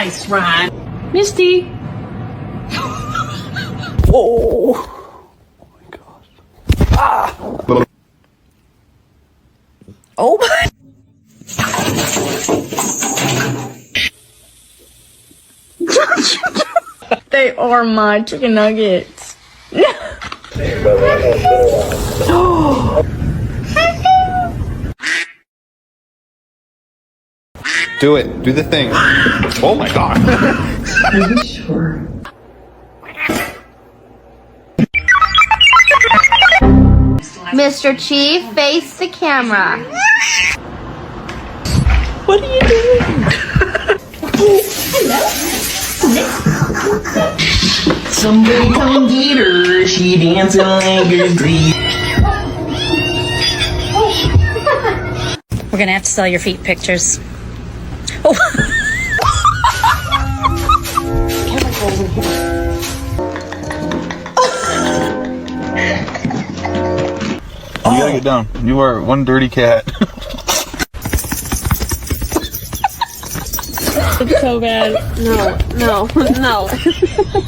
Nice, Ryan. Misty. Oh my gosh. Ah. Oh my. They are my chicken nuggets. Do it. Do the thing. Oh my god. Are you sure? Mr. Chief, face the camera. What are you doing? Somebody come get her. She dancing like a tree. We're gonna have to sell your feet pictures. Oh. You gotta get down. You are one dirty cat. It's so bad. No.